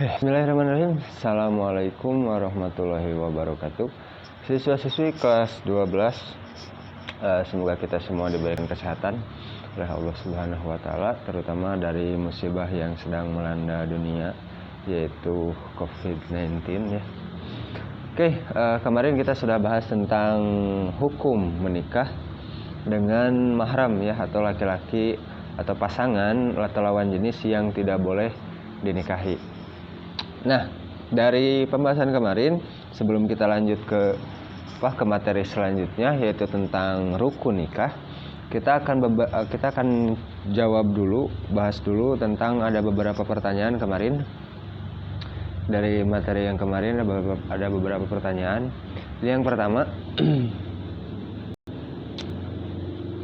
Bismillahirrahmanirrahim. Assalamualaikum warahmatullahi wabarakatuh. Siswa-siswi kelas 12, semoga kita semua diberikan kesehatan oleh Allah Subhanahu wa taala, terutama dari musibah yang sedang melanda dunia, yaitu COVID-19 ya. Oke, kemarin kita sudah bahas tentang hukum menikah dengan mahram ya, atau laki-laki atau pasangan atau lawan jenis yang tidak boleh dinikahi. Nah, dari pembahasan kemarin, sebelum kita lanjut ke materi selanjutnya, yaitu tentang rukun nikah, kita akan jawab dulu, bahas dulu tentang ada beberapa pertanyaan kemarin. Dari materi yang kemarin ada beberapa pertanyaan. Yang pertama,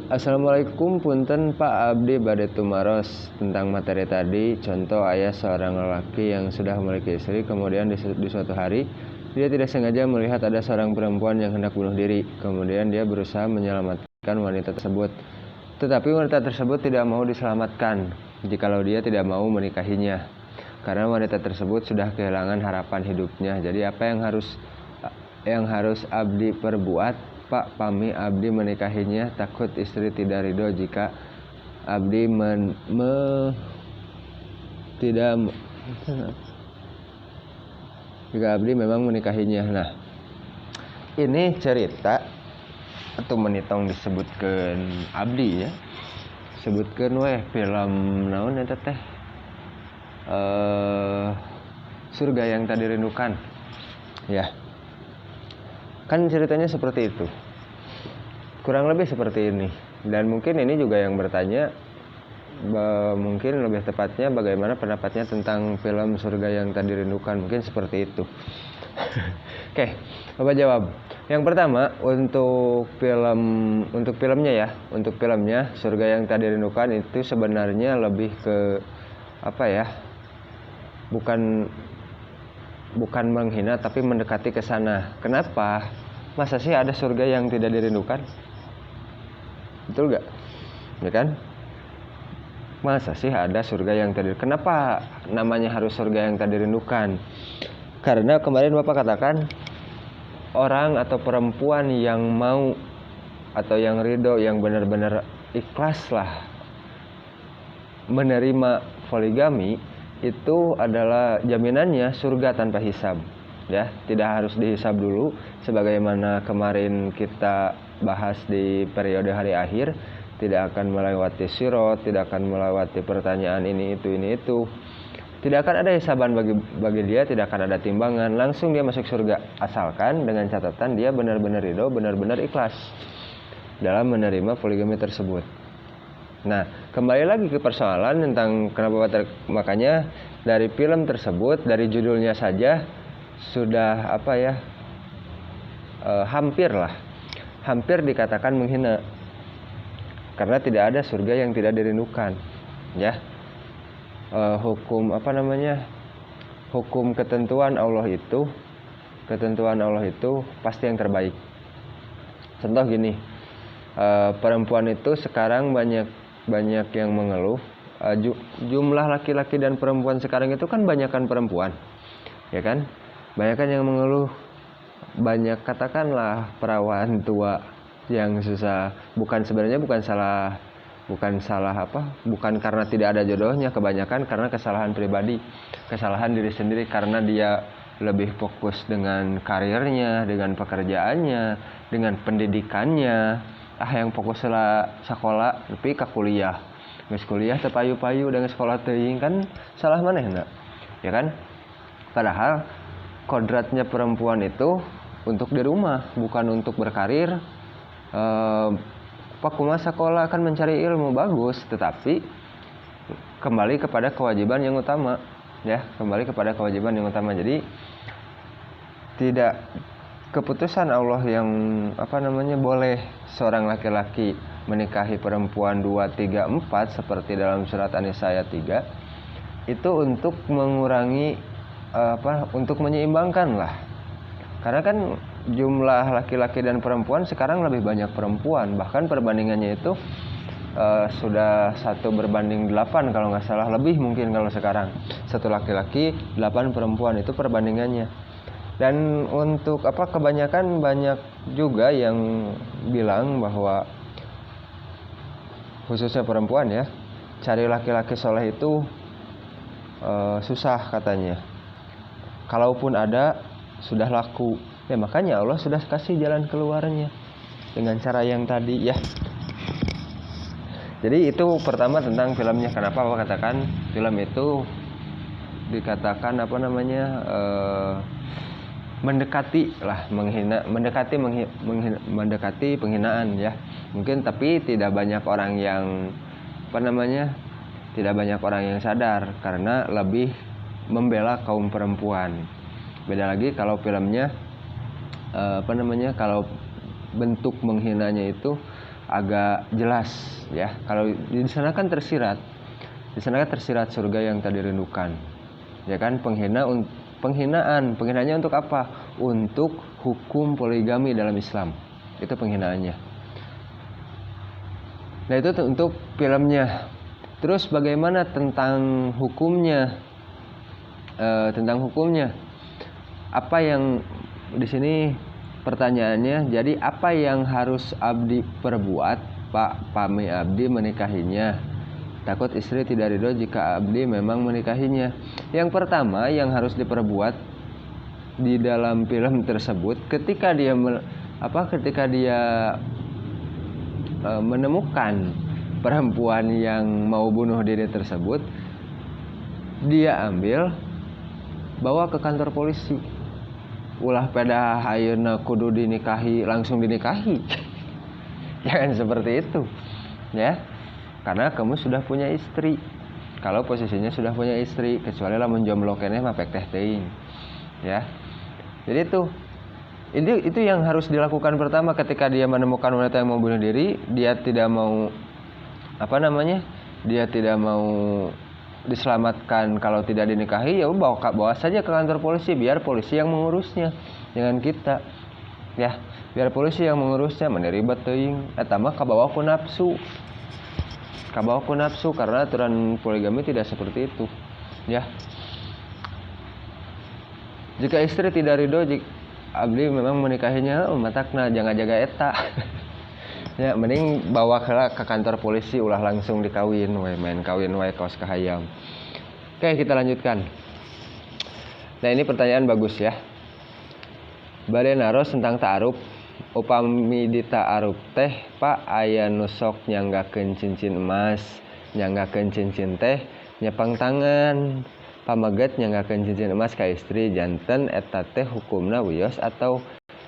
Assalamualaikum, punten Pak Abdi bade tumaros tentang materi tadi. Contoh, ayah seorang lelaki yang sudah memiliki istri, kemudian di suatu hari dia tidak sengaja melihat ada seorang perempuan yang hendak bunuh diri. Kemudian dia berusaha menyelamatkan wanita tersebut, tetapi wanita tersebut tidak mau diselamatkan jikalau dia tidak mau menikahinya, karena wanita tersebut sudah kehilangan harapan hidupnya. Jadi apa yang harus Abdi perbuat? Pak, pami Abdi menikahinya, takut istri tidak ridho jika Abdi jika Abdi memang menikahinya. Nah, ini cerita atau menitong disebutkan Abdi ya, sebutkan film naon eta teh, surga yang tak dirindukan ya. Kan ceritanya seperti itu, kurang lebih seperti ini. Dan mungkin ini juga yang bertanya, mungkin lebih tepatnya bagaimana pendapatnya tentang film surga yang tak dirindukan, mungkin seperti itu. Oke, Bapak jawab. Yang pertama, untuk filmnya ya, untuk filmnya surga yang tak dirindukan itu sebenarnya lebih ke apa ya, bukan menghina tapi mendekati ke sana. Kenapa? Masa sih ada surga yang tidak dirindukan? Betul gak? Ya kan? Masa sih ada surga yang tidak dirindukan? Kenapa namanya harus surga yang tak dirindukan? Karena kemarin Bapak katakan orang atau perempuan yang mau atau yang ridho, yang benar-benar ikhlas lah menerima poligami, itu adalah jaminannya surga tanpa hisab ya, tidak harus dihisab dulu sebagaimana kemarin kita bahas di periode hari akhir. Tidak akan melewati sirat, tidak akan melewati pertanyaan ini itu, tidak akan ada hisaban bagi dia, tidak akan ada timbangan, langsung dia masuk surga, asalkan dengan catatan dia benar-benar ridho, benar-benar ikhlas dalam menerima poligami tersebut. Nah, kembali lagi ke persoalan tentang kenapa makanya dari film tersebut, dari judulnya saja sudah hampir dikatakan menghina, karena tidak ada surga yang tidak dirindukan ya. Hukum ketentuan Allah itu pasti yang terbaik. Contoh gini, perempuan itu sekarang banyak yang mengeluh, jumlah laki-laki dan perempuan sekarang itu kan banyakan perempuan ya kan, banyakan yang mengeluh, banyak katakanlah perawan tua yang susah. Bukan karena tidak ada jodohnya, kebanyakan karena kesalahan pribadi, kesalahan diri sendiri, karena dia lebih fokus dengan karirnya, dengan pekerjaannya, dengan pendidikannya. Yang fokus lah sekolah tapi ke kuliah, geus kuliah teu payu-payu dengan sekolah teuing, kan salah maneh enggak ya kan. Padahal kodratnya perempuan itu untuk di rumah, bukan untuk berkarir. Kumaha sekolah kan mencari ilmu bagus, tetapi kembali kepada kewajiban yang utama ya, jadi tidak keputusan Allah yang boleh seorang laki-laki menikahi perempuan 2, 3, 4 seperti dalam surat An-Nisa ayat 3 itu untuk mengurangi untuk menyeimbangkan lah. Karena kan jumlah laki-laki dan perempuan sekarang lebih banyak perempuan, bahkan perbandingannya itu sudah 1:8 kalau nggak salah, lebih mungkin kalau sekarang, 1 laki-laki 8 perempuan, itu perbandingannya. Dan untuk kebanyakan banyak juga yang bilang bahwa khususnya perempuan ya, cari laki-laki soleh itu susah katanya. Kalaupun ada sudah laku. Ya makanya Allah sudah kasih jalan keluarnya dengan cara yang tadi ya. Jadi itu pertama tentang filmnya. Kenapa aku katakan film itu dikatakan mendekati lah, mendekati penghinaan ya. Mungkin tapi tidak banyak orang yang tidak banyak orang yang sadar karena lebih membela kaum perempuan. Beda lagi kalau filmnya kalau bentuk menghinanya itu agak jelas ya. Kalau di sana kan tersirat surga yang tak dirindukan. Ya kan, penghinaannya untuk apa? Untuk hukum poligami dalam Islam. Itu penghinaannya. Nah, itu untuk filmnya. Terus bagaimana tentang hukumnya? Apa yang di sini pertanyaannya, jadi apa yang harus abdi perbuat Pak pami abdi menikahinya, takut istri tidak ridho jika abdi memang menikahinya. Yang pertama yang harus diperbuat di dalam film tersebut, ketika dia menemukan perempuan yang mau bunuh diri tersebut, dia bawa ke kantor polisi. Ulah pada hayeuna kudu dinikahi, langsung dinikahi. Jangan seperti itu ya, karena kamu sudah punya istri. Kalau posisinya sudah punya istri, kecuali lamun jomblo keneh mah pek teh teuing ya. Jadi itu yang harus dilakukan pertama ketika dia menemukan wanita yang mau bunuh diri. Dia tidak mau diselamatkan kalau tidak dinikahi, ya bawa saja ke kantor polisi, biar polisi yang mengurusnya, dengan kita ya, biar polisi yang mengurusnya. Meniribet teuing eta mah kabawa ku nafsu, karena aturan poligami tidak seperti itu ya. Jika istri tidak ridho abdi memang menikahinya, matakna jangan jaga eta ya, mending bawa ke kantor polisi, ulah langsung dikawin main kawin kaos kahayam. Oke, kita lanjutkan. Nah, ini pertanyaan bagus ya. Bade naros tentang ta'aruf. Upami di ta'aruf teh Pak aya nusok nyanggakeun cincin emas, nyanggakeun cincin teh nyepang tangan, pamaget nyanggakeun cincin emas ka istri janten, eta teh hukumna wios atau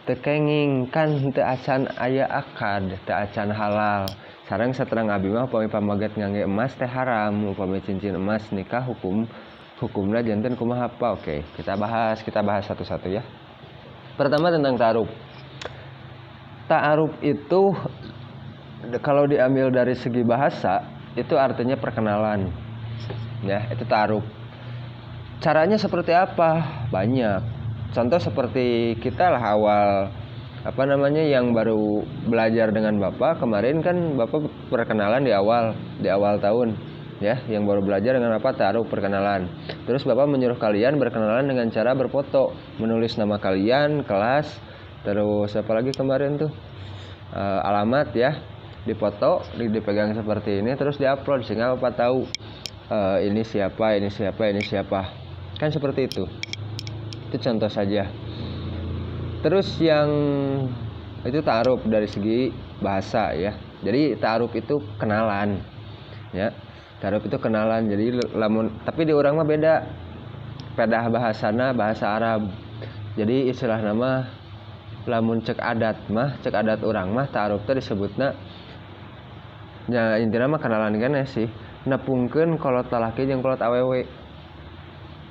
tekenging? Kan teu acan aya akad, teu acan halal. Sareng saterang abdi mah upami pamaget ngangge emas teh haram, upami cincin emas nikah hukumna janten kumaha apa? Oke, kita bahas satu-satu ya. Pertama tentang ta'aruf. Ta'aruf itu kalau diambil dari segi bahasa itu artinya perkenalan. Ya, itu ta'aruf. Caranya seperti apa? Banyak. Contoh seperti kita lah awal yang baru belajar dengan Bapak kemarin, kan Bapak perkenalan di awal tahun ya, yang baru belajar dengan Bapak ta'aruf perkenalan. Terus Bapak menyuruh kalian berkenalan dengan cara berfoto, menulis nama kalian, kelas, terus apalagi kemarin tuh alamat ya, dipoto, dipegang seperti ini, terus diupload sehingga Bapak tahu ini siapa, kan seperti itu. Itu contoh saja. Terus yang itu ta'aruf dari segi bahasa ya. Jadi ta'aruf itu kenalan ya. Ta'aruf itu kenalan. Jadi tapi di urang mah beda. Pedah bahasana bahasa Arab. Jadi istilah nama lamun cek adat urang mah ta'aruf teh disebutna ya, intina mah kenalan keneh sih. Nepungkeun kolot lalaki jeung kolot awewe.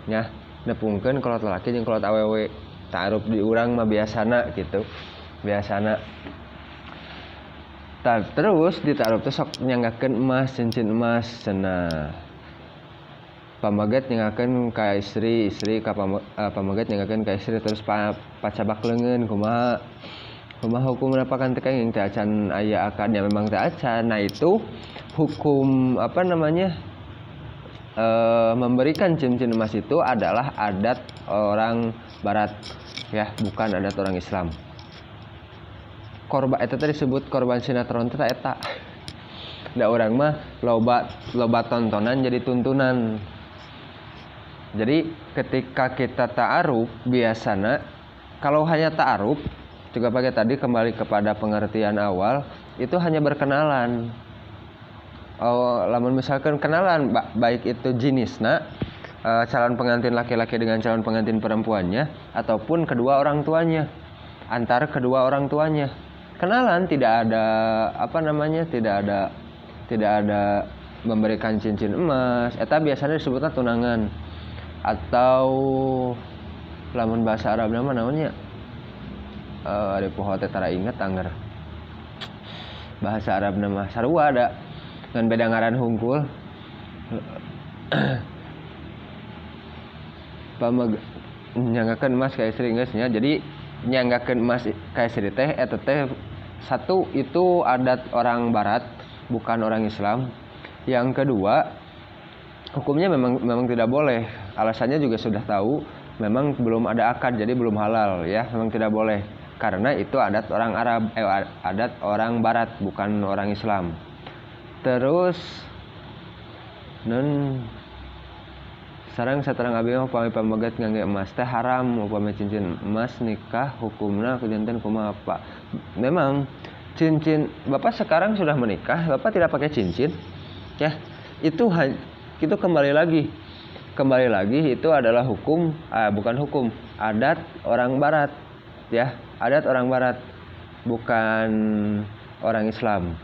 Ya, nepungkeun kolot lalaki jeung kolot awewe. Ta'aruf di urang mah biasana gitu. Terus di ta'aruf teh sok nyanggakeun emas, cincin emas cenah. Pamaget nyanggakeun ka istri ka pamaget nyanggakeun ka istri, terus pacabak leungeun kumaha. Kumaha hukum napakan teu kenging teu acan aya akadnya memang teu acan. Nah itu hukum apa namanya memberikan cincin emas itu adalah adat orang barat ya, bukan adat orang Islam. Korban eta tadi disebut korban sinetron teh eta. Da urang mah loba tontonan jadi tuntunan. Jadi ketika kita ta'aruf biasana kalau hanya ta'aruf juga pakai tadi kembali kepada pengertian awal itu hanya berkenalan. Oh, lamun misalkan kenalan baik itu jenisna calon pengantin laki-laki dengan calon pengantin perempuannya ataupun kedua orang tuanya, antara kedua orang tuanya. Kenalan tidak ada apa namanya tidak ada memberikan cincin emas. Eta biasanya disebutnya tunangan atau lamun bahasa Arab namanya ada poho teh tara inget anger. Bahasa Arab nama sarua ada ngan beda ngaran hungkul. Pamag nyanggakeun emas ka istri geus nya. Jadi nyanggakeun emas ka istri teh eta teh satu itu adat orang barat bukan orang Islam. Yang kedua hukumnya memang tidak boleh. Alasannya juga sudah tahu, memang belum ada akad jadi belum halal ya, memang tidak boleh. Karena itu adat orang Arab, adat orang barat bukan orang Islam. Terus sareng saterang abdi mah upami pamaget ngangge emas teh haram, upami cincin emas nikah hukumna kujanten kumaha apa. Memang cincin Bapak sekarang sudah menikah, Bapak tidak pakai cincin. Ya, itu kembali lagi itu adalah hukum bukan hukum, adat orang barat. Ya, adat orang barat bukan orang Islam.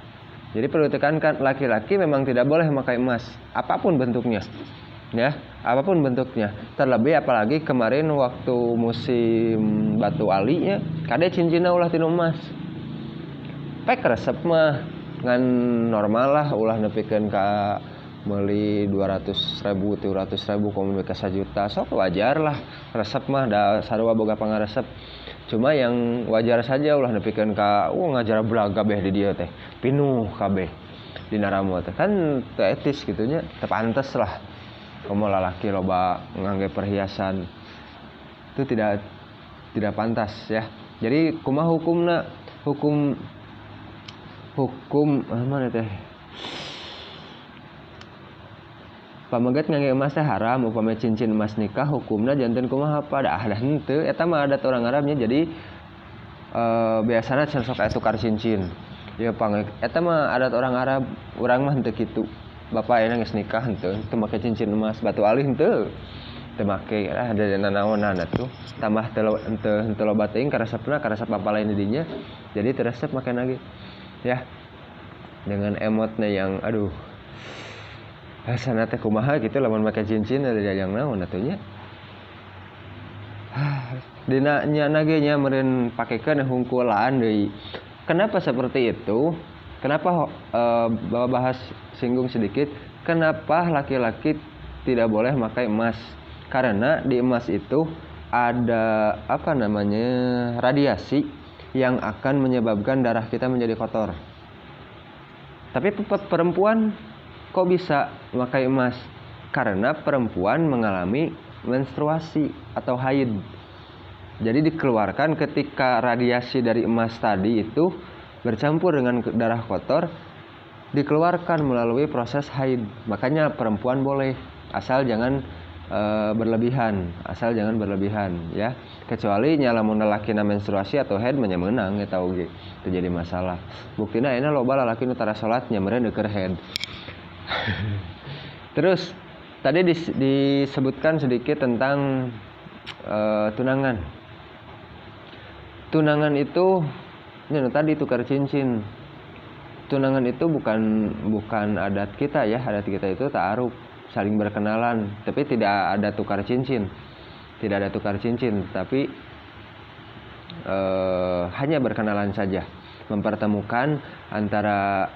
Jadi perlu ditekankan laki-laki memang tidak boleh memakai emas apapun bentuknya. Ya, apapun bentuknya. Terlebih apalagi kemarin waktu musim Batu Ali nya kade cincinna ulah tinu emas. Pek resep mah ngan normal lah ulah nepikeun ka meuli 200.000 300.000 komun ka 1 juta sok wajar lah. Resep mah da sarua boga pangaresep. Cuma yang wajar saja ulah nepikeun ka ngajar belaga beh di dieu teh pinuh kabeh dina ramu teh kan teu etis kitu nya, teu pantes lah. Komo lalaki loba ngangge perhiasan itu tidak pantas ya. Jadi kumaha hukumna? Hukum mana teh? Pamaget ngangge emas teh haram, upami cincin emas nikah hukumna janten kumaha apa? Dah henteu eta mah adat orang Arabnya. Jadi biasana can sok aya tukar cincin. Ya eta mah adat orang Arab, urang mah henteu kitu. Bapak enak geus nikah henteu make cincin emas batu alih henteu. Teu make ada nanaonan atuh. Tambah henteu loba teuing karesepna karesep apa lain di dinya. Jadi teu resep make lagi. Ya. Dengan emotnya yang aduh. Rasana teh kumaha gitu lamun make cincin ada yang naon atuh nya. Dina nya ge nya meureun pakekeun hungkulan deui. Kenapa seperti itu? Kenapa Bapak bahas singgung sedikit, kenapa laki-laki tidak boleh memakai emas? Karena di emas itu ada apa namanya? Radiasi yang akan menyebabkan darah kita menjadi kotor. Tapi perempuan kok bisa memakai emas? Karena perempuan mengalami menstruasi atau haid. Jadi dikeluarkan ketika radiasi dari emas tadi itu bercampur dengan darah kotor, dikeluarkan melalui proses haid. Makanya perempuan boleh, asal jangan berlebihan, ya. Kecuali nya lamun lalaki menstruasi atau haid nya meunang eta oge teu jadi masalah. Buktina ayeuna loba lalaki nu tara salat nya meureun keur haid. Terus tadi disebutkan sedikit tentang tunangan. Tunangan itu tadi tukar cincin. Tunangan itu bukan adat kita ya. Adat kita itu ta'aruf, saling berkenalan, tapi tidak ada tukar cincin. Tapi hanya berkenalan saja, mempertemukan antara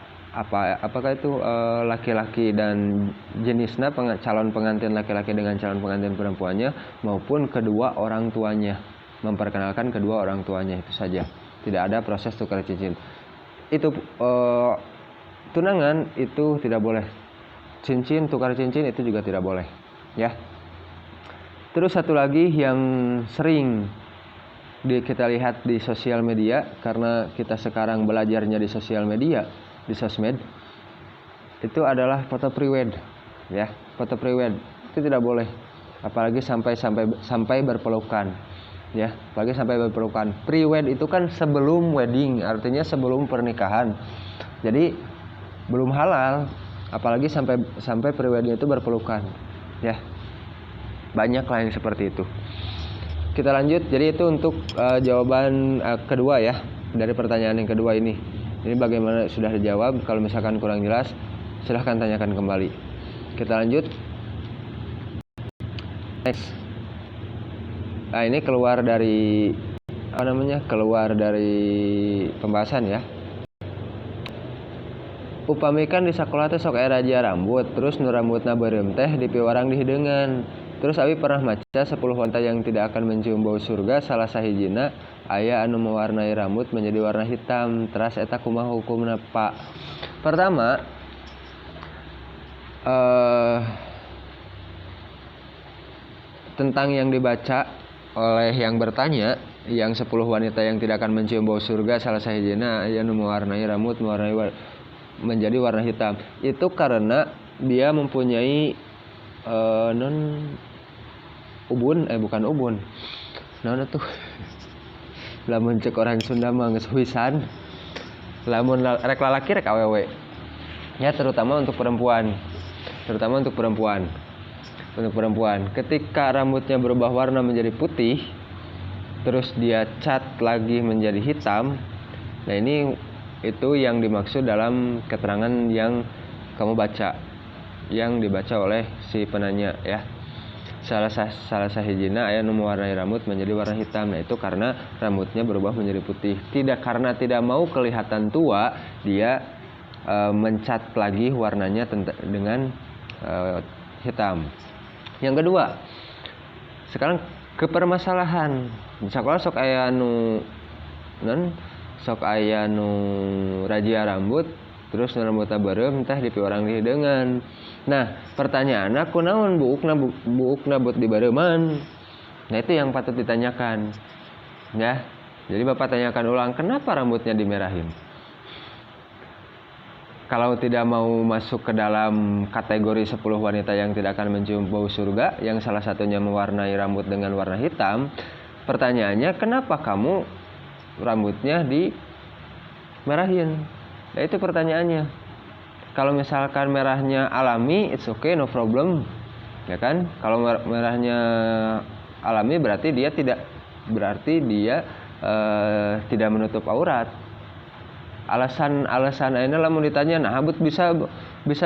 apakah itu laki-laki dan jenisnya calon pengantin laki-laki dengan calon pengantin perempuannya maupun kedua orang tuanya, memperkenalkan kedua orang tuanya itu saja, tidak ada proses tukar cincin. Itu tunangan itu tidak boleh. Cincin, tukar cincin itu juga tidak boleh, ya. Terus satu lagi yang sering kita lihat di sosial media, karena kita sekarang belajarnya di sosial media, di sosmed, itu adalah foto pre-wed, ya. Foto pre-wed itu tidak boleh, apalagi sampai berpelukan, ya. Apalagi sampai berpelukan. Pre-wed itu kan sebelum wedding, artinya sebelum pernikahan. Jadi belum halal, apalagi sampai pre-wednya itu berpelukan, ya. Banyak lah yang seperti itu. Kita lanjut. Jadi itu untuk jawaban kedua, ya, dari pertanyaan yang kedua ini. Ini bagaimana sudah dijawab. Kalau misalkan kurang jelas, silahkan tanyakan kembali. Kita lanjut. Next. Nah, ini keluar dari pembahasan, ya. Upamikan di sekolah teh sok aya raja rambut, terus nu rambutna beureum teh dipiwarang di hideungan. Terus abi pernah maca 10 wanita yang tidak akan mencium bau surga, salah sahijina aya anu mewarnai rambut menjadi warna hitam. Teras eta kumaha hukumna, Pak? Pertama, tentang yang dibaca oleh yang bertanya, yang 10 wanita yang tidak akan mencium bau surga, salah sahijina aya anu mewarnai rambut menjadi warna hitam. Itu karena dia mempunyai bukan ubun. Naon atuh? Lamun cek orang Sunda mah geus huisan. Lamun rek lalaki rek awewe. Ya, terutama untuk perempuan. Untuk perempuan, ketika rambutnya berubah warna menjadi putih, terus dia cat lagi menjadi hitam. Nah, itu yang dimaksud dalam keterangan yang kamu baca, yang dibaca oleh si penanya, ya. Salah sahijina aya nu mewarnai rambut menjadi warna hitam. Nah, itu karena rambutnya berubah menjadi putih. Tidak karena tidak mau kelihatan tua, dia mencat lagi warnanya dengan hitam. Yang kedua, sekarang ke permasalahan. Di sekolah sok aya nu rajia rambut, terus rambutna beureum teh dipiwarang di hideungan. Nah, pertanyaanna kunaon buukna buat dibeureumman? Nah, itu yang patut ditanyakan, ya. Jadi Bapak tanyakan ulang, kenapa rambutnya dimerahin? Kalau tidak mau masuk ke dalam kategori 10 wanita yang tidak akan mencium bau surga, yang salah satunya mewarnai rambut dengan warna hitam, pertanyaannya, kenapa kamu rambutnya dimerahin? Nah, itu pertanyaannya. Kalau misalkan merahnya alami, it's okay, no problem, ya kan? Kalau merahnya alami berarti dia tidak menutup aurat. Alasan ayeuna lamun ditanya, nah rambut bisa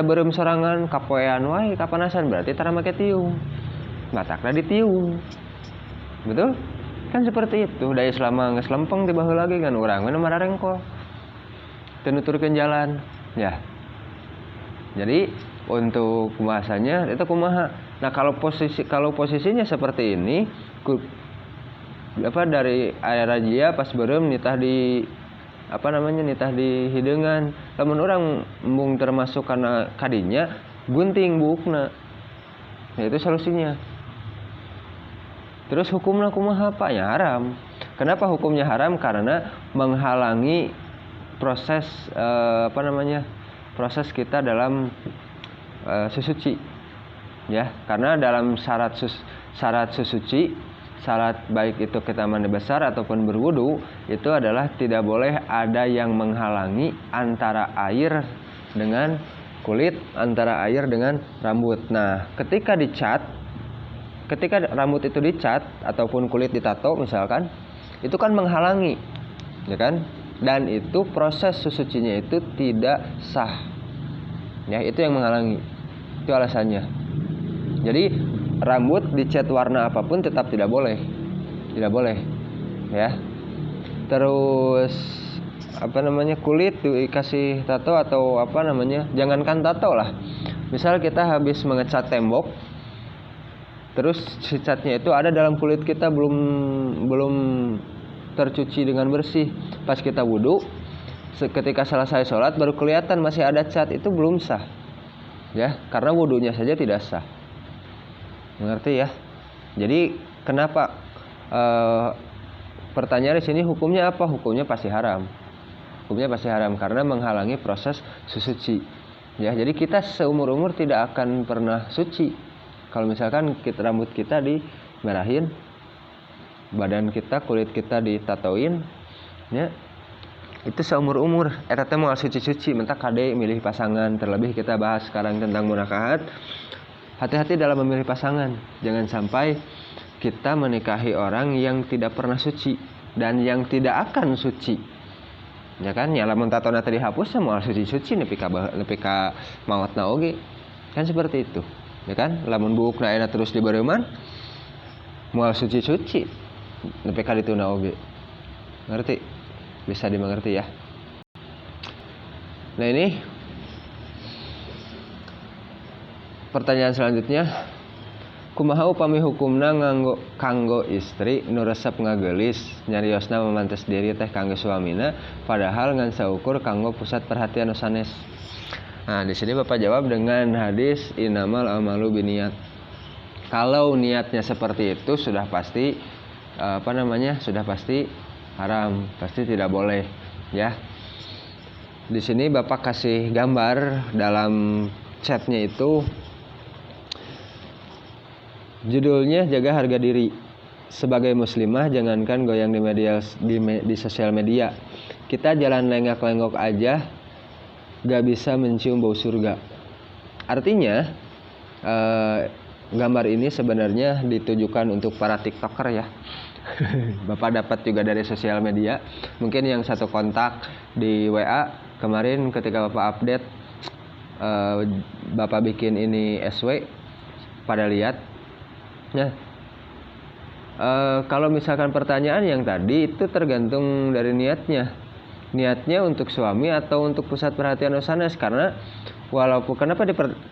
beureum sorangan kapoean wae kapanasan, berarti tara make tiung. Matakna ditiung. Betul? Kan seperti itu. Da Islam geus lempeng ti baheula lagi kan urang mah mararengkol. Teu nuturkeun jalan, ya. Jadi untuk pembahasannya itu kumaha. Nah, kalau posisinya seperti ini, dari aya rajia pas beureum nitah di hideungan. Lamun urang embung termasuk kana kadinya gunting buukna. Nah, itu solusinya. Terus hukumnya kumaha, Pak? Ya haram. Kenapa hukumnya haram? Karena menghalangi proses proses kita dalam susuci, ya. Karena dalam syarat susuci, syarat baik itu kita mandi besar ataupun berwudu, itu adalah tidak boleh ada yang menghalangi antara air dengan kulit, antara air dengan rambut. Nah, ketika rambut itu dicat ataupun kulit ditato misalkan, itu kan menghalangi, ya kan? Dan itu proses susucinya itu tidak sah, ya. Itu yang menghalangi, itu alasannya. Jadi rambut dicat warna apapun tetap tidak boleh, ya. Terus kulit dikasih tato atau jangankan tato lah. Misal kita habis mengecat tembok, terus si catnya itu ada dalam kulit kita belum tercuci dengan bersih. Pas kita wudhu, ketika selesai sholat baru kelihatan masih ada cat, itu belum sah, ya, karena wudhunya saja tidak sah. Mengerti ya? Jadi kenapa pertanyaan di sini hukumnya apa? Hukumnya pasti haram. Hukumnya pasti haram karena menghalangi proses suci. Ya, jadi kita seumur-umur tidak akan pernah suci. Kalau misalkan rambut kita dimerahin, badan kita, kulit kita ditatoin, ya, itu seumur-umur eta teh moal suci-suci mentak kade milih pasangan. Terlebih kita bahas sekarang tentang munakahat. Hati-hati dalam memilih pasangan. Jangan sampai kita menikahi orang yang tidak pernah suci dan yang tidak akan suci. Ya kan, nya lamun tatona teh dihapus moal suci-suci nepi ka maotna oge. Kan seperti itu. Ya kan, lamun buukna enak terus dibeureumman moal suci-suci nepi ka dituna oge. Ngerti? Bisa dimengerti ya. Nah, ini pertanyaan selanjutnya, kumaha upami hukumna kanggo istri nu resep ngageulis nyariosna memantes diri teh kanggo suamina padahal ngan saukur kanggo pusat perhatian nu sanes. Nah, di sini Bapak jawab dengan hadis innamal amalu biniat. Kalau niatnya seperti itu sudah pasti sudah pasti haram, pasti tidak boleh, ya. Di sini Bapak kasih gambar dalam chatnya itu, judulnya jaga harga diri. Sebagai muslimah jangankan goyang di sosial media. Kita jalan lenggak-lenggok aja gak bisa mencium bau surga. Artinya gambar ini sebenarnya ditujukan untuk para TikToker ya. Bapak dapat juga dari sosial media. Mungkin yang satu kontak di WA kemarin ketika Bapak update, Bapak bikin ini SW, pada lihat. Nah, kalau misalkan pertanyaan yang tadi itu tergantung dari niatnya untuk suami atau untuk pusat perhatian sanes. Karena walaupun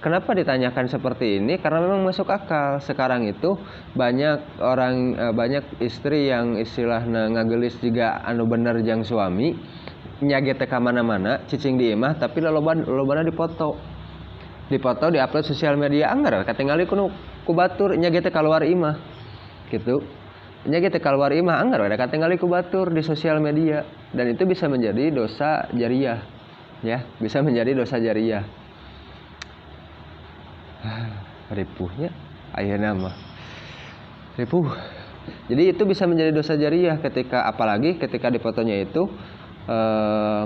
kenapa ditanyakan seperti ini, karena memang masuk akal. Sekarang itu banyak istri yang istilahna ngagelis juga anu bener jang suami nyage teh ka mana-mana cicing di imah, tapi lolobana dipoto diupload sosial media anggar katingali ku batur nyage teh kaluar imah gitu. Nyage teh kaluar imah anggar ada katingali ku batur di sosial media, dan itu bisa menjadi dosa jariyah, ya, bisa menjadi dosa jariyah. Ripuhnya ayeuna mah ripuh. Jadi itu bisa menjadi dosa jariyah apalagi ketika di fotonya itu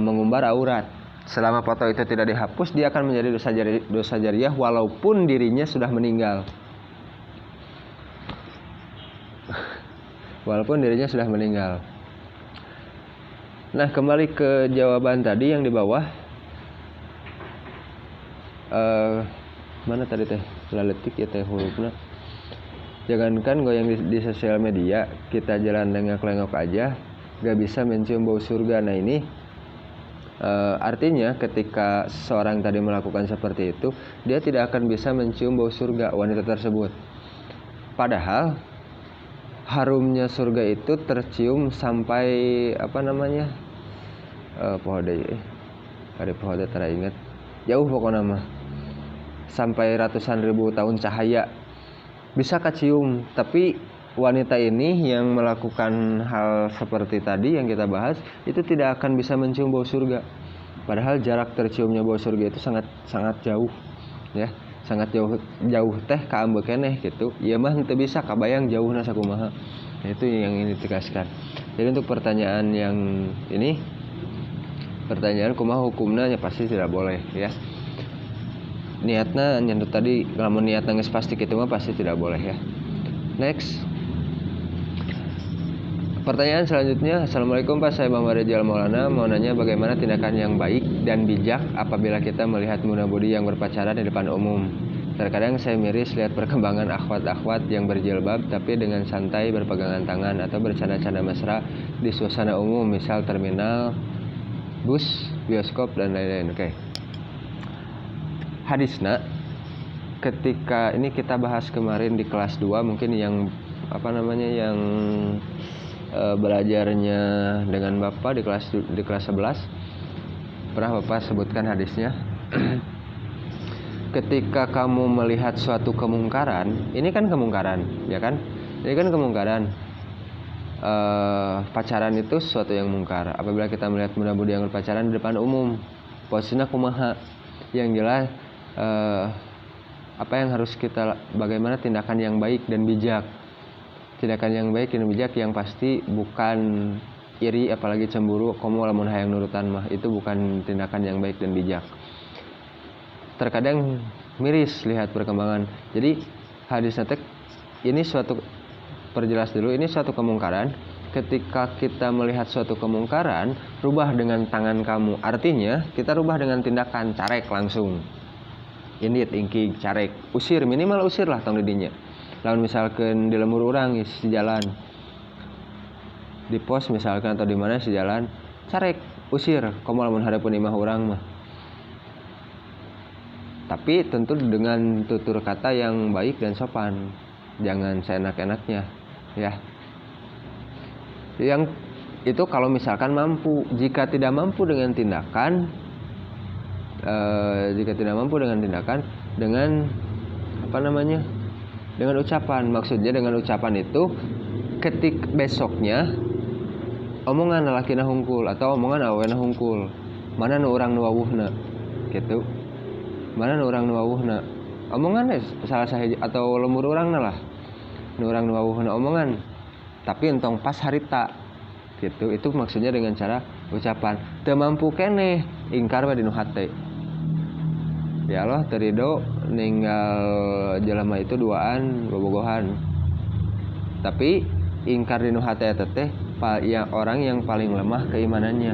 mengumbar aurat. Selama foto itu tidak dihapus, dia akan menjadi dosa jariyah walaupun dirinya sudah meninggal. Walaupun dirinya sudah meninggal. Nah, kembali ke jawaban tadi yang di bawah. Mana tadi teh? Laletik ya teh hurufna. Jangankan goyang di sosial media, kita jalan lenggak-lenggok aja gak bisa mencium bau surga. Nah, ini artinya ketika seorang tadi melakukan seperti itu, dia tidak akan bisa mencium bau surga wanita tersebut. Padahal harumnya surga itu tercium sampai pohode teringat jauh pokoknya mah, sampai ratusan ribu tahun cahaya bisa kecium. Tapi wanita ini yang melakukan hal seperti tadi yang kita bahas itu tidak akan bisa mencium bau surga. Padahal jarak terciumnya bau surga itu sangat jauh, ya, sangat jauh teh ka ambeuk keneh gitu. Ieu mah teu bisa kabayang jauhna sakumaha. Itu yang ini ditegaskan. Jadi untuk pertanyaan yang ini, pertanyaan kumaha hukumna, ya pasti tidak boleh, ya. Niatna nyantut tadi, lamun niatna geus pasti kitu mah pasti tidak boleh, ya. Next. Pertanyaan selanjutnya, Assalamualaikum Pak, saya Muhammad Rizal Maulana, mau nanya bagaimana tindakan yang baik dan bijak apabila kita melihat muda-mudi yang berpacaran di depan umum. Terkadang saya miris lihat perkembangan akhwat-akhwat yang berjilbab tapi dengan santai berpegangan tangan atau bercanda-canda mesra di suasana umum, misal terminal, bus, bioskop, dan lain-lain. Oke. Hadisna, ketika ini kita bahas kemarin di kelas 2, mungkin yang belajarnya dengan Bapak di kelas 11 pernah Bapak sebutkan hadisnya. Ketika kamu melihat suatu kemungkaran, ini kan kemungkaran, ya kan? Ini kan kemungkaran. Pacaran itu sesuatu yang mungkar. Apabila kita melihat muda-mudi yang berpacaran di depan umum, posisinya kumaha? Yang jelas apa yang harus kita, bagaimana tindakan yang baik dan bijak. Tindakan yang baik dan bijak yang pasti bukan iri apalagi cemburu, komo lamun hayang nurutan mah, itu bukan tindakan yang baik dan bijak. Terkadang miris lihat perkembangan. Jadi hadis natek ini suatu, perjelas dulu, ini suatu kemungkaran. Ketika kita melihat suatu kemungkaran, rubah dengan tangan kamu. Artinya kita rubah dengan tindakan, carek langsung. Ini ingki carek, usir, minimal usir lah tong didinya. Lalu misalkan di lembur urang di jalan, di pos misalkan atau di mana si jalan, carek, usir, komo lamun hadapun imah urang mah. Tapi tentu dengan tutur kata yang baik dan sopan, jangan seenak-enaknya, ya. Yang itu kalau misalkan mampu. Jika tidak mampu dengan tindakan, dengan dengan ucapan. Maksudnya dengan ucapan itu ketik besoknya omongan lalakina hungkul atau omongan awena hungkul, mana nu urang nu wawuhna gitu. Mana nu urang nu wawuhna omongan salah sahiji atau lembur urangna lah nu urang nu wawuhna omongan, tapi entong pas harita gitu. Itu maksudnya dengan cara ucapan. Teu mampu keneh ingkar we dinu hate. Ya Allah terido ninggal jelema itu duaan bobogohan, tapi ingkar dinu hate eta teh ya orang yang paling lemah keimanannya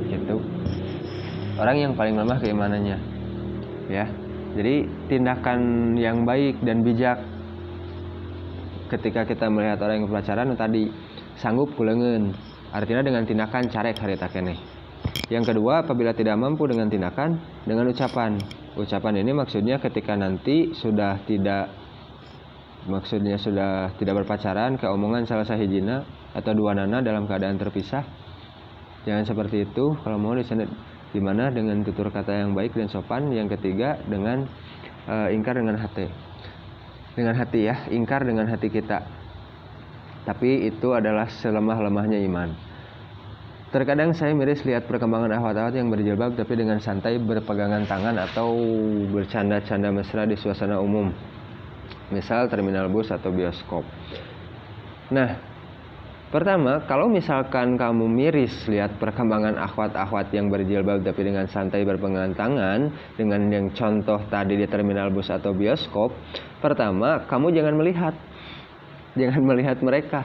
gitu. Orang yang paling lemah keimanannya, ya. Jadi tindakan yang baik dan bijak ketika kita melihat orang yang berpacaran tadi, sanggup kuleungeun, artinya dengan tindakan carek harita keneh. Yang kedua, apabila tidak mampu dengan tindakan, dengan ucapan. Ucapan ini maksudnya ketika nanti sudah tidak berpacaran, ke omongan salah sahijina atau dua nana dalam keadaan terpisah. Jangan seperti itu. Kalau mau di mana dengan tutur kata yang baik dan sopan. Yang ketiga dengan ingkar dengan hati. Dengan hati ya, ingkar dengan hati kita. Tapi itu adalah selemah-lemahnya iman. Terkadang saya miris lihat perkembangan akhwat-akhwat yang berjilbab tapi dengan santai berpegangan tangan atau bercanda-canda mesra di suasana umum. Misal terminal bus atau bioskop. Nah, pertama, kalau misalkan kamu miris lihat perkembangan akhwat-akhwat yang berjilbab tapi dengan santai berpegangan tangan dengan yang contoh tadi di terminal bus atau bioskop, pertama, kamu jangan melihat mereka.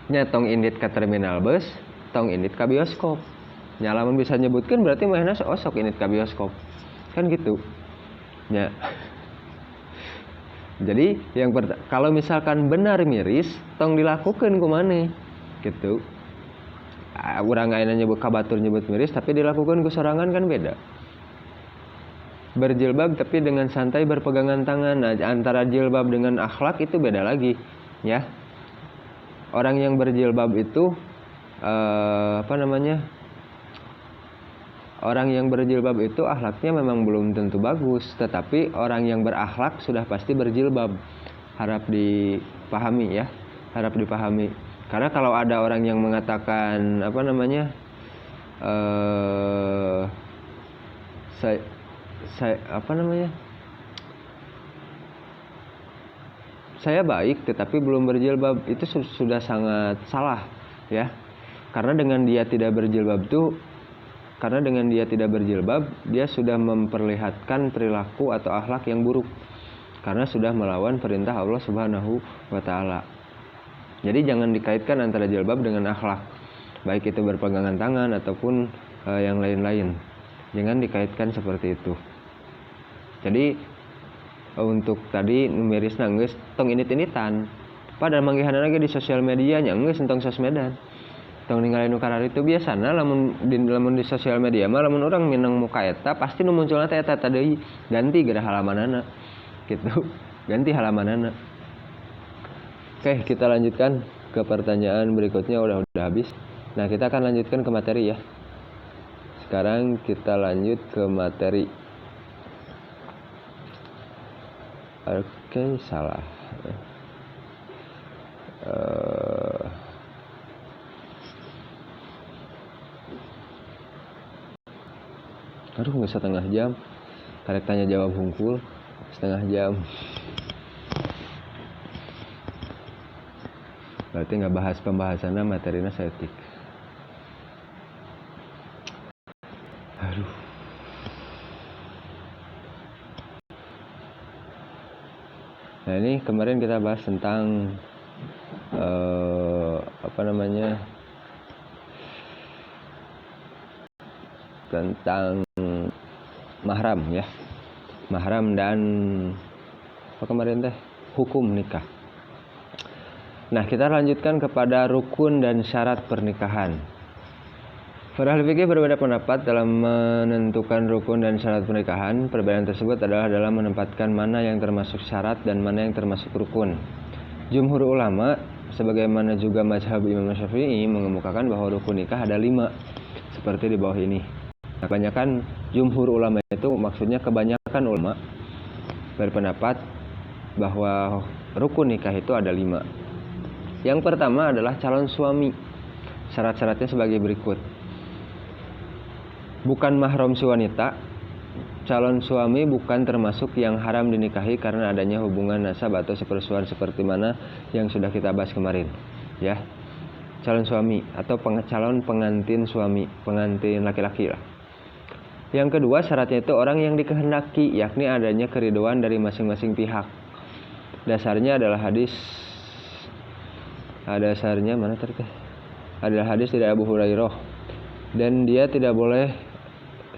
Nyatong indit ke terminal bus, tong indit ke bioskop. Nyalamun bisa nyebutkan berarti mahna sok indit ke bioskop. Kan gitu. Ya. Jadi kalau misalkan benar miris, tong dilakukan kumane gitu. Urang ayeuna nyebut kabatur nyebut miris tapi dilakukan ku sorangan kan beda. Berjilbab tapi dengan santai berpegangan tangan. Nah, antara jilbab dengan akhlak itu beda lagi, ya. Orang yang berjilbab itu orang yang berjilbab itu akhlaknya memang belum tentu bagus, tetapi orang yang berakhlak sudah pasti berjilbab. Harap dipahami ya, harap dipahami. Karena kalau ada orang yang mengatakan saya baik tetapi belum berjilbab, itu sudah sangat salah ya. Karena dengan dia tidak berjilbab, dia sudah memperlihatkan perilaku atau akhlak yang buruk. Karena sudah melawan perintah Allah Subhanahu wa taala. Jadi jangan dikaitkan antara jilbab dengan akhlak. Baik itu berpegangan tangan ataupun yang lain-lain. Jangan dikaitkan seperti itu. Jadi untuk tadi miris nanggeus tong init-initan. Padahal manggihan lagi di sosial media nya geus tong sosmedan. Tong ninggalin nu karar itu biasana lamun di sosial media mah lamun urang minang muka eta pasti nu munculna teh eta deui, ganti gara halamanana gitu. Ganti halamanana. Oke, kita lanjutkan. ke pertanyaan berikutnya udah habis. Nah, kita akan lanjutkan ke materi ya. Sekarang kita lanjut ke materi. Oke, salah. Aduh, nggak setengah jam. Karek tanya jawab hungkul setengah jam. Berarti nggak bahas pembahasannya, materinya setik. Aduh. Nah, ini kemarin kita bahas tentang tentang mahram ya. Mahram dan apa kemarin teh? Hukum nikah. Nah, kita lanjutkan kepada rukun dan syarat pernikahan. Para ahli fikih berbeda pendapat dalam menentukan rukun dan syarat pernikahan. Perbedaan tersebut adalah dalam menempatkan mana yang termasuk syarat dan mana yang termasuk rukun. Jumhur ulama, sebagaimana juga mazhab Imam Syafi'i, mengemukakan bahwa rukun nikah ada 5, seperti di bawah ini. Nah, kebanyakan jumhur ulama itu maksudnya kebanyakan ulama berpendapat bahwa rukun nikah itu ada 5. Yang pertama adalah calon suami. Syarat-syaratnya sebagai berikut. Bukan mahram si wanita. Calon suami bukan termasuk yang haram dinikahi karena adanya hubungan nasab atau sepersuan seperti mana yang sudah kita bahas kemarin. Ya. Calon suami atau calon pengantin suami, pengantin laki-laki lah. Yang kedua, syaratnya itu orang yang dikehendaki, yakni adanya keriduan dari masing-masing pihak. Dasarnya adalah hadis. Dasarnya mana tadi? Adalah hadis dari Abu Hurairah. Dan dia tidak boleh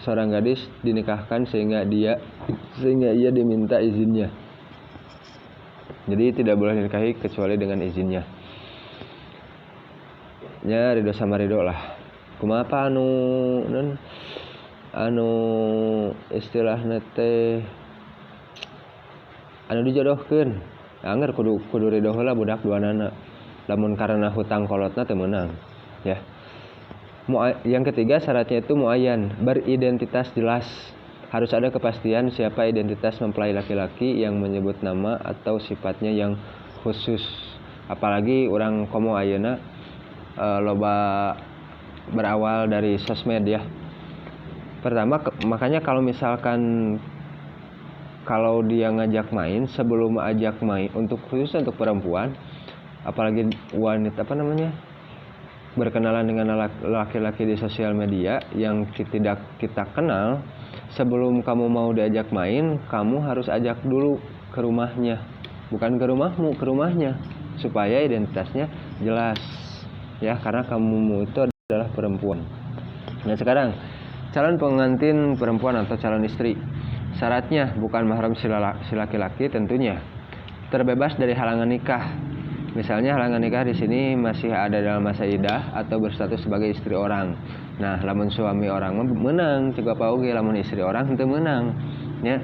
seorang gadis dinikahkan sehingga ia diminta izinnya. Jadi tidak boleh dinikahi kecuali dengan izinnya. Ya, ridho sama ridho lah. Kumaha anu istilahna teh anu dijodohkeun. Anger kudu ridho heula budak duanana. Lamun karena hutang kolotna teu meunang. Ya. Yang ketiga, syaratnya itu muayyan, beridentitas jelas. Harus ada kepastian siapa identitas mempelai laki-laki yang menyebut nama atau sifatnya yang khusus. Apalagi orang komo ayeuna loba berawal dari sosmed ya. Pertama, makanya kalau misalkan kalau dia ngajak main, sebelum ajak main khusus untuk perempuan, apalagi wanita berkenalan dengan laki-laki di sosial media yang tidak kita kenal, sebelum kamu mau diajak main, kamu harus ajak dulu ke rumahnya, bukan ke rumahmu, ke rumahnya, supaya identitasnya jelas ya, karena kamu itu adalah perempuan. Nah, sekarang calon pengantin perempuan atau calon istri, syaratnya bukan mahram si laki-laki tentunya, terbebas dari halangan nikah. Misalnya halangan nikah di sini masih ada dalam masa idah atau berstatus sebagai istri orang. Nah, lamun suami orang menang, coba pauge lamun istri orang itu menang, ya.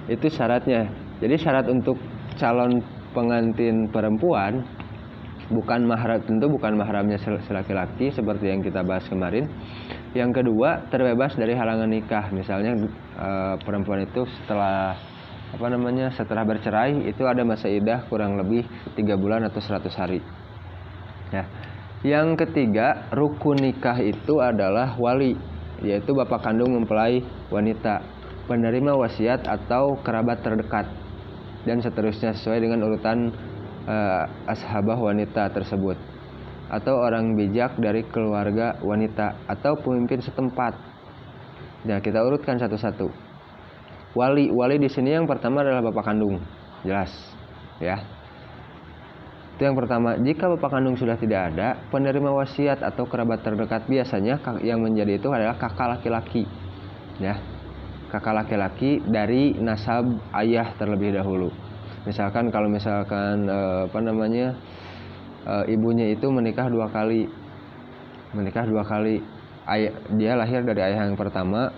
Itu syaratnya. Jadi syarat untuk calon pengantin perempuan bukan mahramnya laki-laki seperti yang kita bahas kemarin. Yang kedua, terbebas dari halangan nikah. Misalnya perempuan itu setelah bercerai itu ada masa idah kurang lebih 3 bulan atau 100 hari. Ya. Yang ketiga, rukun nikah itu adalah wali, yaitu bapak kandung mempelai wanita, penerima wasiat atau kerabat terdekat, dan seterusnya sesuai dengan urutan ashabah wanita tersebut, atau orang bijak dari keluarga wanita atau pemimpin setempat. Nah, kita urutkan satu-satu. Wali di sini yang pertama adalah bapak kandung, jelas, ya. Itu yang pertama. Jika bapak kandung sudah tidak ada, penerima wasiat atau kerabat terdekat biasanya yang menjadi itu adalah kakak laki-laki, ya. Kakak laki-laki dari nasab ayah terlebih dahulu. Misalkan kalau ibunya itu menikah 2 kali. Dia lahir dari ayah yang pertama.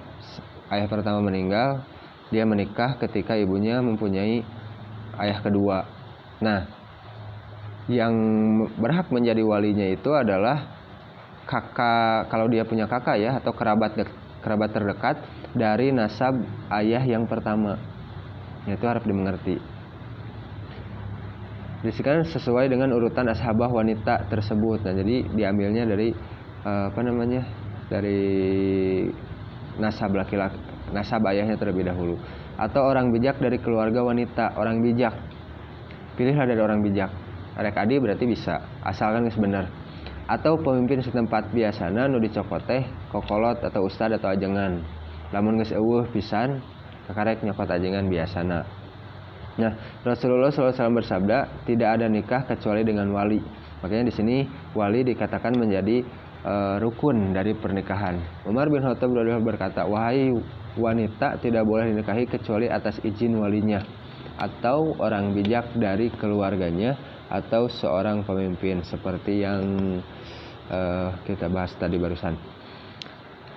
Ayah pertama meninggal, dia menikah ketika ibunya mempunyai ayah kedua. Nah, yang berhak menjadi walinya itu adalah kakak, kalau dia punya kakak ya, atau kerabat terdekat dari nasab ayah yang pertama. Itu harap dimengerti. Disini sesuai dengan urutan ashabah wanita tersebut. Nah, jadi diambilnya dari dari nasab laki-laki, nasab ayahnya terlebih dahulu. Atau orang bijak dari keluarga wanita, orang bijak. Pilihlah dari orang bijak. Arek adi berarti bisa, asalkan geus bener. Atau pemimpin setempat, biasana nu dicokot teh kokolot atau ustad atau ajengan. Lamun geus eueuh pisan kakarek nyokot ajengan biasana. Nah, Rasulullah SAW bersabda, tidak ada nikah kecuali dengan wali. Makanya di sini wali dikatakan menjadi rukun dari pernikahan. Umar bin Khattab radhiyallahu berkata, wahai wanita tidak boleh dinikahi kecuali atas izin walinya, atau orang bijak dari keluarganya, atau seorang pemimpin seperti yang kita bahas tadi barusan.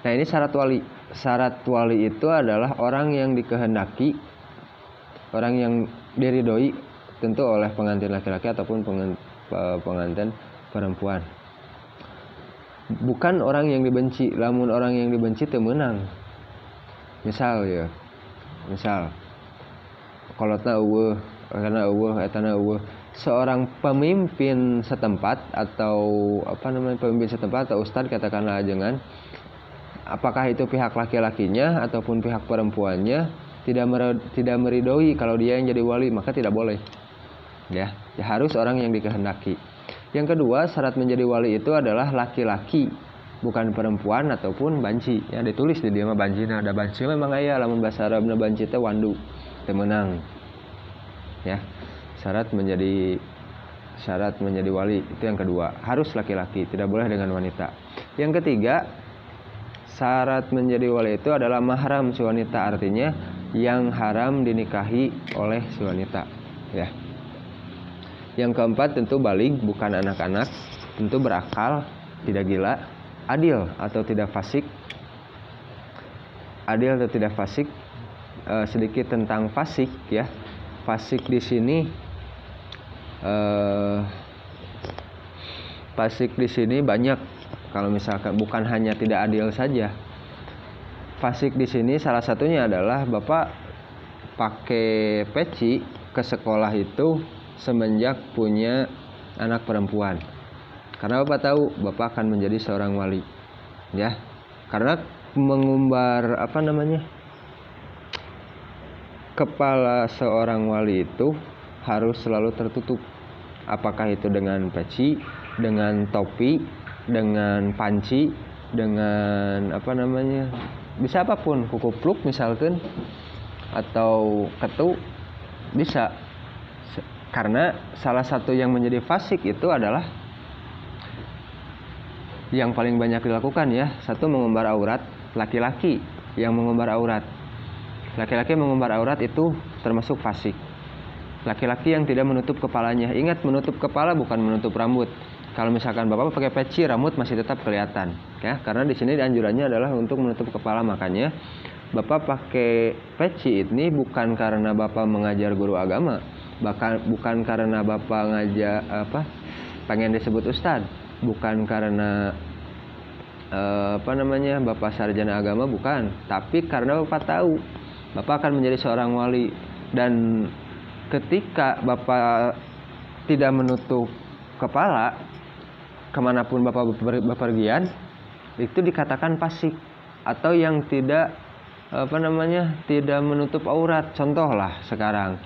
Nah, ini syarat wali. Syarat wali itu adalah orang yang dikehendaki, orang yang diridhoi tentu oleh pengantin laki-laki ataupun pengantin perempuan. Bukan orang yang dibenci. Lamun orang yang dibenci teu meunang. Misal kolotna eueuh, karena eueuh etana eueuh, seorang pemimpin setempat atau pemimpin setempat atau ustad katakanlah ajengan, apakah itu pihak laki-lakinya ataupun pihak perempuannya tidak meridhoi kalau dia yang jadi wali, maka tidak boleh. Ya harus orang yang dikehendaki. Yang kedua, syarat menjadi wali itu adalah laki-laki, bukan perempuan ataupun banci. Ya ditulis di dia mah bancina, ada banci memang aya, lamun bahasa Arabna banci teh wandu, teu meunang. Ya. Syarat menjadi wali itu yang kedua, harus laki-laki, tidak boleh dengan wanita. Yang ketiga, syarat menjadi wali itu adalah mahram si wanita, artinya yang haram dinikahi oleh si wanita. Ya. Yang keempat tentu baligh, bukan anak-anak, tentu berakal, tidak gila, adil atau tidak fasik. Adil atau tidak fasik. Sedikit tentang fasik ya. Fasik di sini banyak. Kalau misalkan bukan hanya tidak adil saja. Fasik di sini salah satunya adalah bapak pakai peci ke sekolah itu semenjak punya anak perempuan. Karena bapak tahu bapak akan menjadi seorang wali. Ya. Karena mengumbar kepala seorang wali itu harus selalu tertutup. Apakah itu dengan peci, dengan topi, dengan panci, dengan bisa apapun, kuku pluk misalkan, atau ketu, bisa. Karena salah satu yang menjadi fasik itu adalah yang paling banyak dilakukan ya, satu mengumbar aurat, laki-laki yang mengumbar aurat. Laki-laki yang mengumbar aurat itu termasuk fasik. Laki-laki yang tidak menutup kepalanya. Ingat, menutup kepala bukan menutup rambut. Kalau misalkan bapak pakai peci, rambut masih tetap kelihatan, ya. Karena di sini anjurannya adalah untuk menutup kepala. Makanya bapak pakai peci ini bukan karena bapak mengajar guru agama, bukan karena bapak pengen disebut ustad, bukan karena bapak sarjana agama, bukan. Tapi karena bapak tahu bapak akan menjadi seorang wali, dan ketika bapak tidak menutup kepala kemanapun bapak bepergian, itu dikatakan fasik atau yang tidak tidak menutup aurat. Contoh lah sekarang,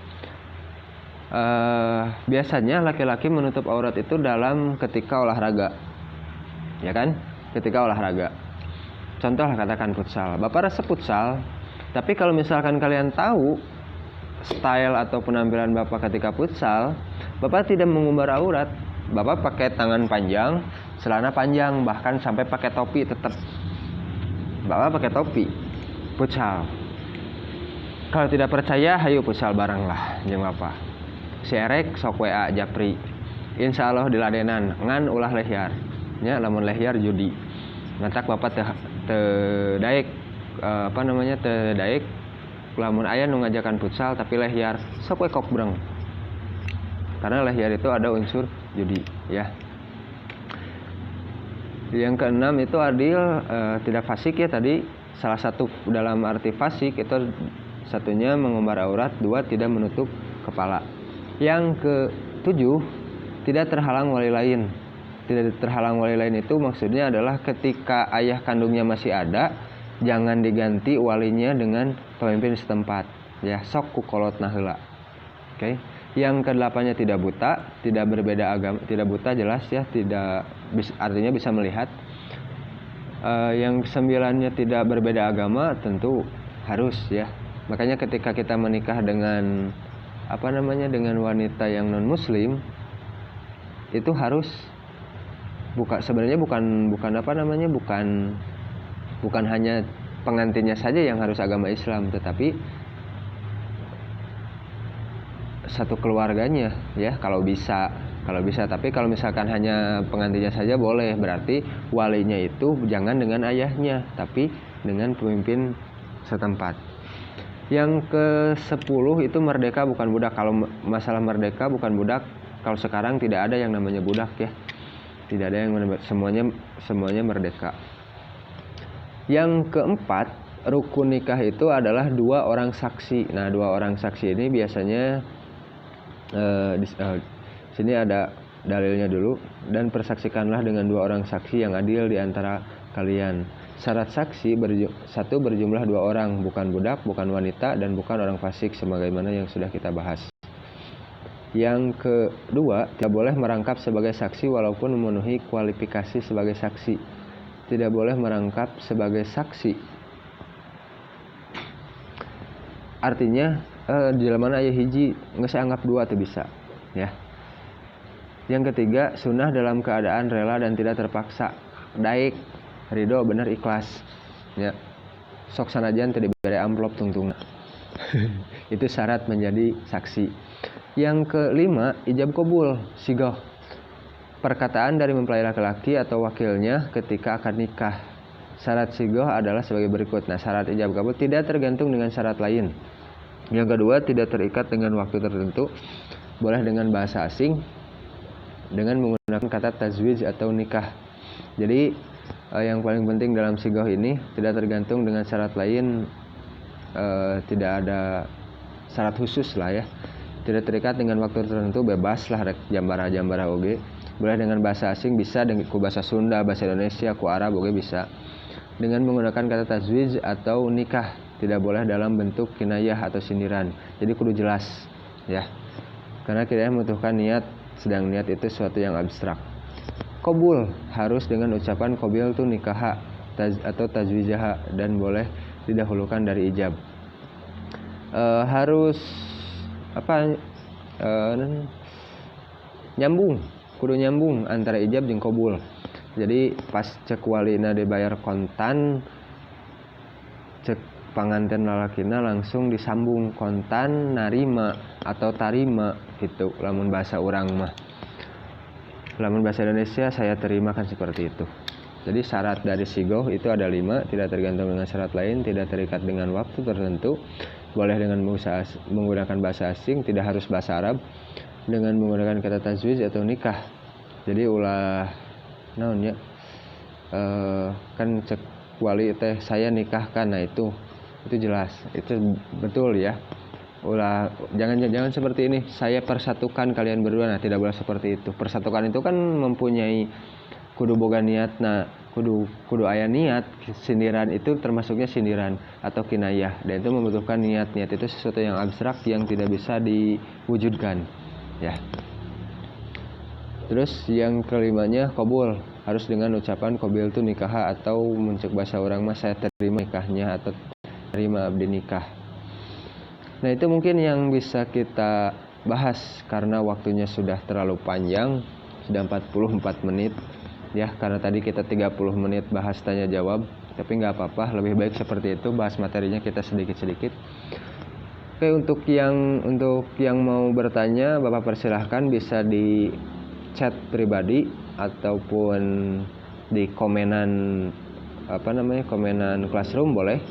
biasanya laki-laki menutup aurat itu dalam ketika olahraga, ya kan? Ketika olahraga, contoh lah katakan futsal. Bapak rasa futsal, tapi kalau misalkan kalian tahu style atau penampilan bapak ketika futsal, bapak tidak mengumbar aurat. Bapak pakai tangan panjang, celana panjang, bahkan sampai pakai topi tetap. Bapak pakai topi futsal. Kalau tidak percaya, hayu futsal bareng lah jeung bapak. Si Erek sok WA Japri. Insya Allah diladenan ngan ulah lehyar. Nya lamun lehyar judi. Ngatak bapak teu daek teu daek. Lamun aya nu ngajakan futsal tapi lehyar, sok we kok breng. karena lahir itu ada unsur judi ya. Yang keenam itu adil, tidak fasik ya tadi. Salah satu dalam arti fasik itu satunya mengumbar aurat, dua tidak menutup kepala. Yang ketujuh tidak terhalang wali lain. Tidak terhalang wali lain itu maksudnya adalah ketika ayah kandungnya masih ada, jangan diganti walinya dengan pemimpin setempat ya, sok kukolotna heula. Oke. Yang kedelapannya tidak buta, tidak berbeda agama, tidak buta jelas ya, tidak artinya bisa melihat. Yang kesembilannya tidak berbeda agama, tentu harus ya. Makanya ketika kita menikah dengan dengan wanita yang non muslim, itu harus sebenarnya bukan hanya pengantinnya saja yang harus agama Islam, tetapi satu keluarganya ya, kalau bisa. Tapi kalau misalkan hanya pengantinnya saja boleh, berarti walinya itu jangan dengan ayahnya, tapi dengan pemimpin setempat. Yang ke-10 itu merdeka bukan budak. Kalau masalah merdeka bukan budak, kalau sekarang tidak ada yang namanya budak ya, tidak ada yang semuanya merdeka. Yang keempat, rukun nikah itu adalah 2 orang saksi. Nah, 2 orang saksi ini biasanya sini ada dalilnya dulu. Dan persaksikanlah dengan 2 orang saksi yang adil di antara kalian. Syarat saksi satu berjumlah 2 orang, bukan budak, bukan wanita, dan bukan orang fasik sebagaimana yang sudah kita bahas. Yang kedua, tidak boleh merangkap sebagai saksi walaupun memenuhi kualifikasi sebagai saksi. Tidak boleh merangkap sebagai saksi. Artinya di dalam mana ayah hiji nggak saya anggap 2 tuh bisa ya. Yang ketiga, sunnah dalam keadaan rela dan tidak terpaksa, daik ridho bener ikhlas ya, sok sanajan teu dibere amplop tungtungna. Itu syarat menjadi saksi. Yang kelima, ijab qabul sigoh, perkataan dari mempelai laki-laki atau wakilnya ketika akad nikah. Syarat sigoh adalah sebagai berikut. Nah, syarat ijab qabul tidak tergantung dengan syarat lain. Yang kedua, tidak terikat dengan waktu tertentu, boleh dengan bahasa asing, dengan menggunakan kata tazwij atau nikah. Jadi yang paling penting dalam sigoh ini tidak tergantung dengan syarat lain, tidak ada syarat khusus lah ya, tidak terikat dengan waktu tertentu, bebas lah jambara oge. Boleh dengan bahasa asing, bisa dengan bahasa Sunda, bahasa Indonesia, ku Arab oge bisa. Dengan menggunakan kata tazwij atau nikah, tidak boleh dalam bentuk kinayah atau sindiran. Jadi kudu jelas ya, karena kita membutuhkan niat, sedang niat itu sesuatu yang abstrak. Qabul harus dengan ucapan qabil tu nikaha atau tajwijaha, dan boleh didahulukan dari ijab. Harus nyambung, kudu nyambung antara ijab jeung qabul. Jadi pas cek walina dibayar kontan, cek panganten lalakina langsung disambung kontan narima atau tarima gitu, lamun bahasa urang mah. Lamun bahasa Indonesia saya terima kan seperti itu. Jadi syarat dari sigoh itu ada 5, tidak tergantung dengan syarat lain, tidak terikat dengan waktu tertentu, boleh dengan menggunakan bahasa asing, tidak harus bahasa Arab, dengan menggunakan kata tazwij atau nikah. Jadi ulah naon ya, kan cek wali teh saya nikahkan, nah itu jelas, itu betul ya. Ulah jangan seperti ini, saya persatukan kalian berdua. Nah, tidak boleh seperti itu. Persatukan itu kan mempunyai kudu boga niat, nah kudu aya niat. Sindiran itu termasuknya sindiran atau kinayah, dan itu membutuhkan niat itu sesuatu yang abstrak yang tidak bisa diwujudkan ya. Terus yang kelimanya qabul, harus dengan ucapan qabil tu nikah, atau mencek bahasa orang mah saya terima nikahnya atau terima abdi nikah. Nah, itu mungkin yang bisa kita bahas karena waktunya sudah terlalu panjang, sudah 44 menit ya, karena tadi kita 30 menit bahas tanya jawab, tapi nggak apa-apa, lebih baik seperti itu, bahas materinya kita sedikit-sedikit. Oke, untuk yang mau bertanya, Bapak persilahkan bisa di chat pribadi ataupun di komenan komenan classroom, boleh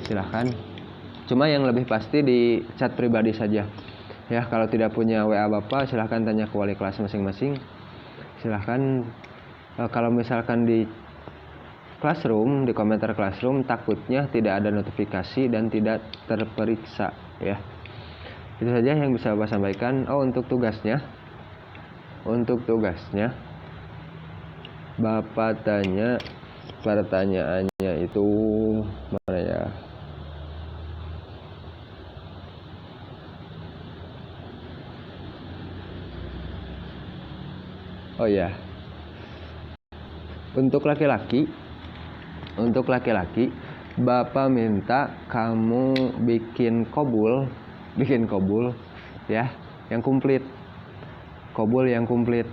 silahkan. Cuma yang lebih pasti di chat pribadi saja. Ya, kalau tidak punya WA Bapak silahkan tanya ke wali kelas masing-masing. Silahkan kalau misalkan di Classroom, di komentar Classroom takutnya tidak ada notifikasi dan tidak terperiksa ya. Itu saja yang bisa Bapak sampaikan. Untuk tugasnya Bapak tanya pertanyaannya itu mana ya? Oh ya. Untuk laki-laki Bapak minta kamu bikin kobul ya, yang komplit. Kobul yang komplit.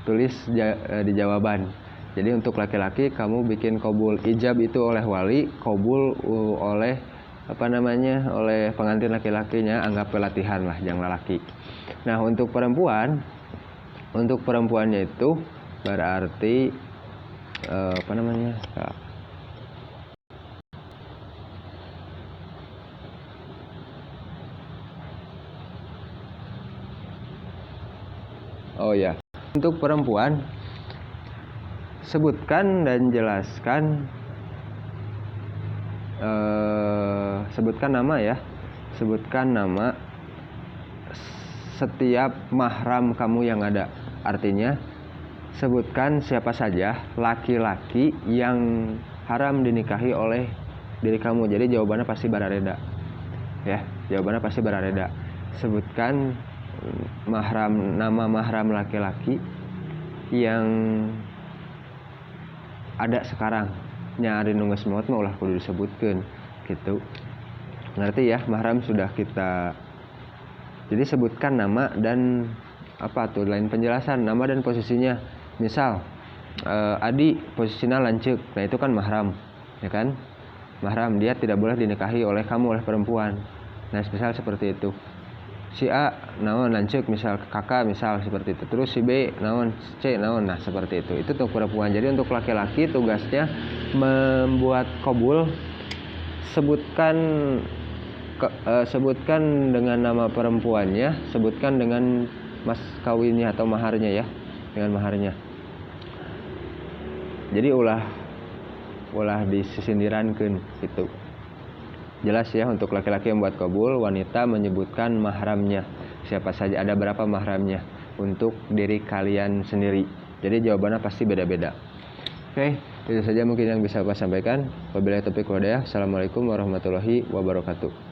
Tulis di jawaban. Jadi untuk laki-laki kamu bikin kobul. Ijab itu oleh wali, kobul oleh oleh pengantin laki-lakinya, anggap pelatihan lah, jangan lelaki. Nah, untuk perempuannya itu berarti untuk perempuan sebutkan dan jelaskan sebutkan nama setiap mahram kamu yang ada. Artinya sebutkan siapa saja laki-laki yang haram dinikahi oleh diri kamu. Jadi jawabannya pasti barareda ya, sebutkan nama mahram laki-laki yang ada sekarang. Nyari nunggu semut mah ulah kudu disebutkan gitu. Ngerti ya, mahram sudah kita. Jadi sebutkan nama dan lain penjelasan nama dan posisinya. Misal Adi posisinya lancip, nah itu kan mahram ya kan, mahram, dia tidak boleh dinikahi oleh kamu, oleh perempuan. Nah misal seperti itu. Si A naon lancip, misal kakak, misal seperti itu. Terus si B naon, C naon, nah seperti itu. Itu untuk perempuan. Jadi untuk laki-laki tugasnya membuat kobul. Sebutkan dengan nama perempuannya, sebutkan dengan mas kawinnya atau maharnya ya, dengan maharnya. Jadi ulah disisindirankeun gitu. Jelas ya, untuk laki-laki yang membuat kabul, wanita menyebutkan mahramnya. Siapa saja, ada berapa mahramnya untuk diri kalian sendiri. Jadi jawabannya pasti beda-beda. Oke, itu saja mungkin yang bisa Bapak sampaikan. Wabillahi taufiq wal hidayah. Assalamualaikum warahmatullahi wabarakatuh.